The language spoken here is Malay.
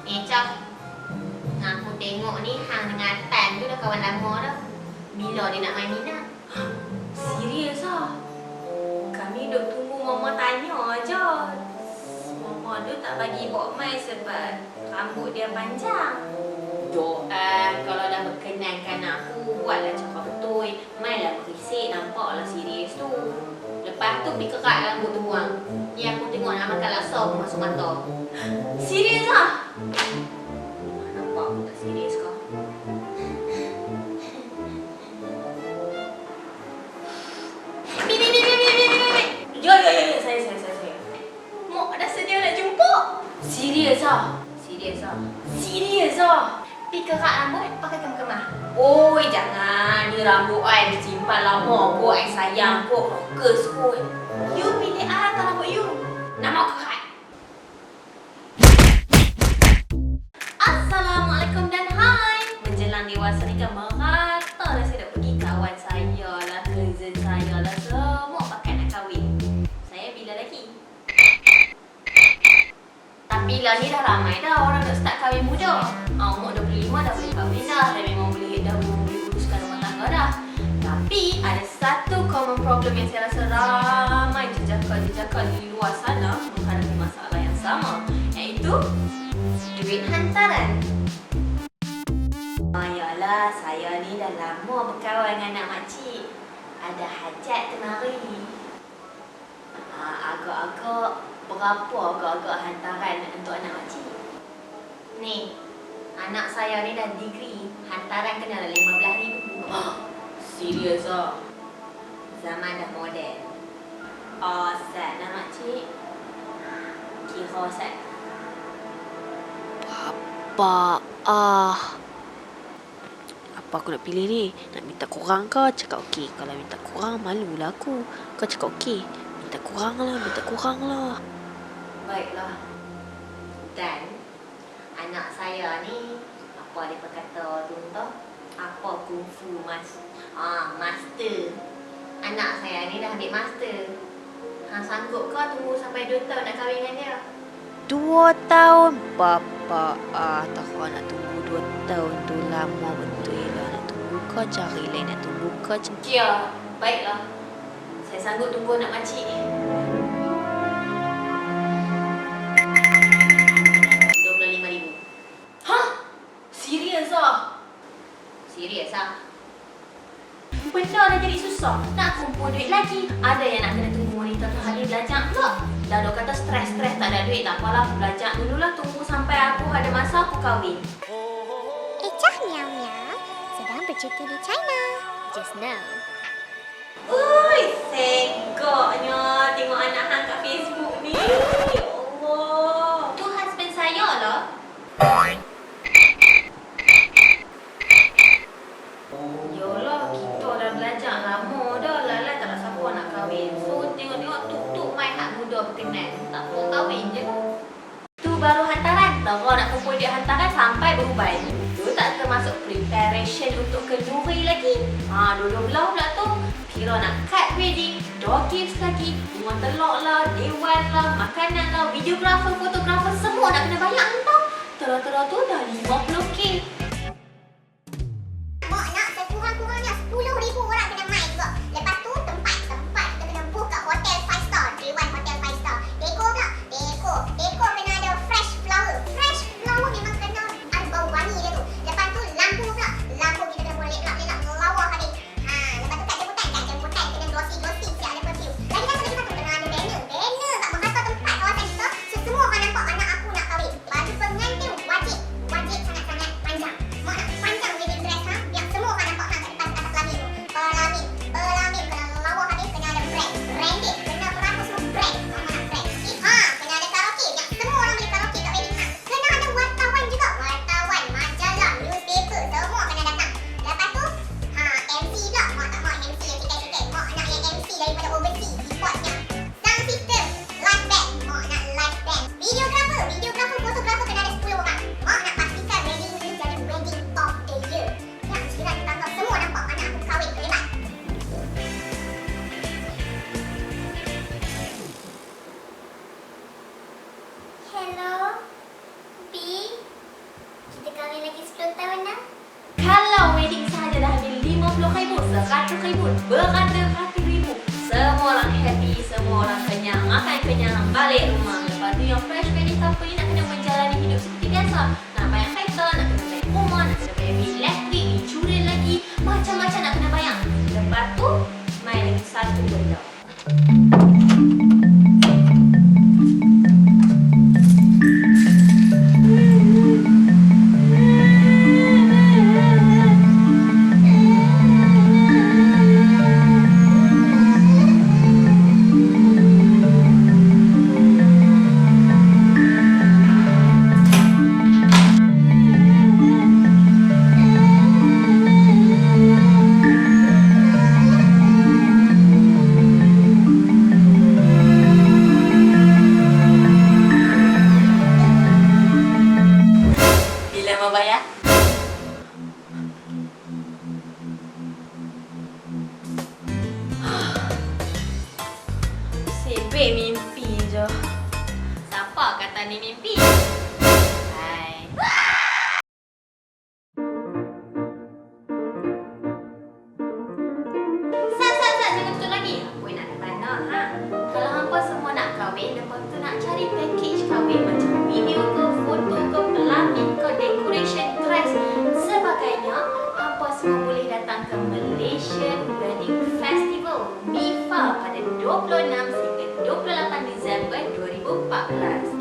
Cah, aku tengok ni hang dengan Tan tu dah kawan lama dah. Bila dia nak main Mina? Serius ah? Kami duk tunggu mama tanya aja. Mama tu tak bagi bawa mai sebab rambut dia panjang. Doa kalau dah berkenankan aku, buatlah cakap betul. Mainlah berisik, nampaklah serius tu. Lepas tu pergi kerat rambut tu buang. Ni aku tengok nak makan laksa pun masuk mata. Serius ah? Nampak aku tak serius kau. Ya, saya. Mak dah sedia nak jemput. Serius ah? Serius ah. Serius ah? Pergi kerat rambut pakai kemah-kemah. Oi, jangan. Ni rambut I simpan lama kot. I sayang kot. Rockers kot. You pilih atau rambut you? Nak mau kerat? Assalamualaikum dan hai. Menjelang dewasa ni kan merata dah saya dah pergi. Kawan saya lah, cousin saya lah, semua pakai nak kahwin. Saya bila lagi? Tapi lah ni dah ramai dah orang dah start kahwin muda. Umur 25 dah boleh kahwin dah. Dah memang boleh uruskan rumah tangga dah. Tapi ada satu common problem yang saya rasa ramai jejaka di luar sana menghadapi masalah yang sama, iaitu duit hantaran. Yalah, saya ni dah lama berkawan dengan anak makcik. Ada hajat temari. Agak-agak berapa agak-agak hantaran untuk anak makcik? Ni, anak saya ni dah degree. Hantaran kena lah 15,000. Serius ah? Zaman dah moden. Set lah makcik. Kira set. Apa aku nak pilih ni? Nak minta kurang ke cakap okey? Kalau minta kurang malulah aku. Kau cakap okey. Minta kurang lah. Baiklah. Dan anak saya ni apa dia berkata tu entah? Apa kungfu master. Anak saya ni dah ambil master. Hang sanggup kau tunggu sampai 2 tahun nak kahwin dengan dia? 2 tahun? Bapa tak kau nak tunggu 2 tahun tu lama betul lah. Nak tunggu kau cari lain. Nak tunggu kau Ya, baiklah. Saya sanggup tunggu anak makcik ni. 25,000. Hah? Serius ah? Serius ah? Benda dah jadi susah. Nak kumpul duit lagi. Ada yang nak kena tunggu wanita tu hari belajar pula. Dah dok kata stres tak ada duit. Tak apalah, belajar dululah. Tunggu sampai aku ada masa aku kahwin. Ecah miau miau sedang bercuti di China. Just now. Ui, segaknya tengok anak hang kat Facebook ni. Ya Allah. Tu husband saya lah. Yalah, kita dah belajar lama dah. Lala tak nak siapa nak kahwin. So, tengok-tengok tuk-tuk mai hak muda berkenan. Tak mau kahwin je lah. Tu baru hantaran. Tara nak kumpul duit hantaran sampai beruban. Tu tak termasuk preparation untuk kenduri lagi. Dulu belah pula tu. Kira nak cut wedding, door gifts lagi, bunga telur lah, dewan lah, makanan lah, videographer, fotografer, semua nak kena bayar entah. Tera-tera tu dah 50k. Mak nak sekurang-kurangnya 10,000 orang kena main juga. Lepas tu tempat kita kena book kat hotel 5 star. Dewan hotel 5 star. Dekor tak? Dekor kena ada fresh flower. Fresh flower memang kena ada bau wangi dia tu. Lepas tu lampu pula. Lampu kita kena boleh lelap melawar habis. Lepas tu kat jemputan kena glossy siap ada perfume. Lagi satu kena ada banner. Banner tak berkata tempat kawasan kita. So, semua orang nampak anak aku nak kahwin. pun beratus-ratus ribu. Semua orang happy, semua orang kenyang, makan kenyang, balik rumah. Lepas tu yang fresh wedding couple ni nak kena menjalani hidup seperti biasa. Nak bayar kereta, nak kena bayar rumah, nak kena bayar bil elektrik, insurans lagi, macam-macam nak kena bayar. Lepas tu, main lagi satu benda. Bila mau bayar? Sebek mimpi je. Siapa kata ni mimpi? Hai. Sat, jangan tutup lagi. Apa nak tanya, ha? Kalau hampa semua nak kahwin, lepas tu nak cari package kahwin macam video ke, foto ke, pelapis ke, decoration, dress, sebagainya, hampa semua boleh datang ke Malaysian Wedding Festival MIFA pada 26 hingga 28 Disember 2014.